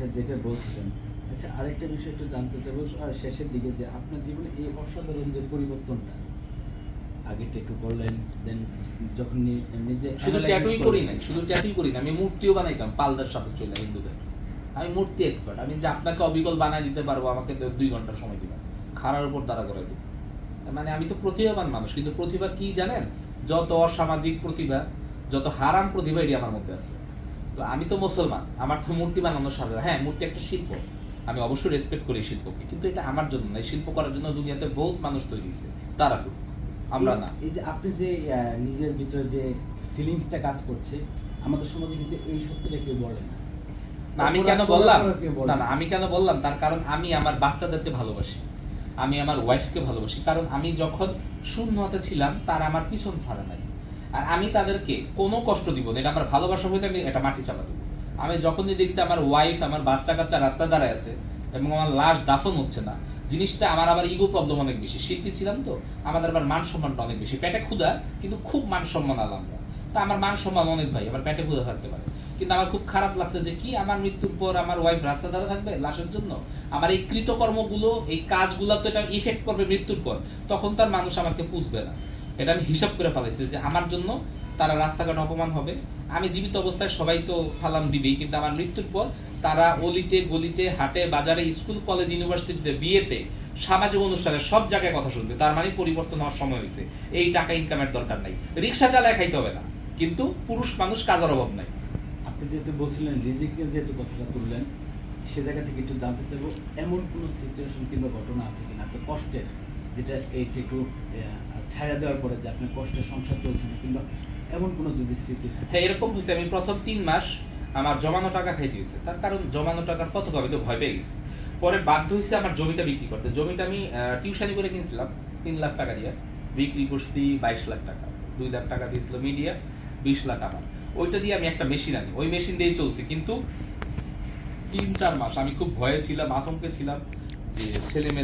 আচ্ছা, যেটা বলছিলেন, আচ্ছা আরেকটা বিষয় একটু জানতে চাইবো শেষের দিকে, যে আপনার জীবনে এই অসাধারণ যে পরিবর্তনটা, আগেটা একটু বললেন, দেন যখন নিজে শুধু analysis ট্যাটুই করলেন। করি নাই, শুধু ট্যাটুই করি না, আমি মূর্তিও বানাইতাম পালদার সাথে চলে হিন্দুদের। আমি মূর্তি এক্সপার্ট, আমি যে আপনাকে অবিকল বানাই দিতে পারবো, আমাকে 2 ঘন্টার সময় দিবেন, খাড়ার উপর দাঁড়া করে দিব। মানে আমি তো প্রতিভাবান মানুষ, কিন্তু প্রতিভা কি জানেন, যত অসামাজিক প্রতিভা, যত হারাম প্রতিভা এটি আমার মধ্যে আছে। তো আমি তো মুসলমান, আমার তো মূর্তি বানানোর সাথে, হ্যাঁ মূর্তি একটা শিল্প, আমি অবশ্যই রেসপেক্ট করি শিল্পকে, কিন্তু এটা আমার জন্য না। এই শিল্প করার জন্য দুনিয়াতে বহুত মানুষ তৈরি হয়েছে, তারা করুক, আমরা না। এই যে আপনি যে নিজের ভিতরে যে ফিলিংসটা কাজ করছে, আমাদের সমাজে কিন্তু এই সত্যিটা কেউ বলে না। না আমি কেন বললাম, কেউ বলে না না আমি কেন বললাম, তার কারণ আমি আমার বাচ্চাদেরকে ভালোবাসি, আমি আমার ওয়াইফকে ভালোবাসি, কারণ আমি যখন শূন্য হাতে ছিলাম তারা আমার পিছন ছাড়া নাই, আর আমি তাদেরকে কোনো কষ্ট দিব না, এটা আমার ভালোবাসা হইলে আমি এটা মাটি চাপা দেবো। আমি যখনই দেখছি আমার ওয়াইফ আমার বাচ্চা কাচ্চা রাস্তা দাঁড়ায় আছে এবং আমার লাশ দাফন হচ্ছে না, জিনিসটা আমার ইগো প্রবলেম অনেক বেশি, শিল্পী ছিলাম তো, আমাদের আবার মান সম্মানটা অনেক বেশি, পেটে ক্ষুধা কিন্তু খুব মান সম্মান আলাম আমরা। তা আমার মান সম্মান অনেক, ভাই আমার পেটে ক্ষুধা থাকতে পারে, কিন্তু আমার খুব খারাপ লাগছে যে কি আমার মৃত্যুর পর আমার ওয়াইফ রাস্তা দাঁড়া থাকবে লাশের জন্য। আমার এই কৃতকর্মগুলো, এই কাজগুলো তো এটা ইফেক্ট করবে মৃত্যুর পর, তখন তার মানুষ আমাকে পুষবে না। এটা আমি হিসাব করে ফেলাইছি যে আমার জন্য তারা রাস্তাঘাটে অপমান হবে। আমি জীবিত অবস্থায় সবাই তো সালাম দিবেই, কিন্তু আমার মৃত্যুর পর তারা অলিতে গলিতে হাটে বাজারে স্কুল কলেজ ইউনিভার্সিটিতে বিয়েতে সামাজিক অনুষ্ঠানে সব জায়গায় কথা শুনবে। তার মানে পরিবর্তন হওয়ার সময় হয়েছে, এই টাকা ইনকামের দরকার নাই, রিক্সা চালায় খাইতে হবে না, কিন্তু পুরুষ মানুষ কাজের অভাব নাই। আপনি যেহেতু বলছিলেন, রিজিকের যেহেতু কথাটা তুললেন, সে জায়গা থেকে একটু জানতে চাইবো, এমন কোনো সিচুয়েশন কিংবা ঘটনা আছে কিনা আপনার কষ্টের, যেটা এইটা একটু ছাড়া দেওয়ার পরে যে আপনার কষ্টের সংসার চলছে না, কিংবা এমন কোনো যদি স্মৃতি থাকে? হ্যাঁ এরকম হয়েছে, আমি প্রথম 3 মাস আমার জমানো টাকা খাইতে হয়েছে, তার কারণ জমানো টাকার কত পাবে, তো ভয় পেয়ে গেছি। পরে বাধ্য হয়েছে আমার জমিটা বিক্রি করতে। জমিটা আমি টিউশনি করে কিনছিলাম 3 লাখ টাকা দিয়ে, বিক্রি করছি 22 লাখ টাকা, 2 লাখ টাকা দিয়েছিল মিডিয়া, 20 লাখ আমার। ওইটা দিয়ে আমি একটা মেশিন আনি, ওই মেশিন দিয়েই চলছি, কিন্তু 3-4 মাস আমি খুব ভয়ে ছিলাম, আতঙ্কে ছিলাম যে ছেলে মেয়ে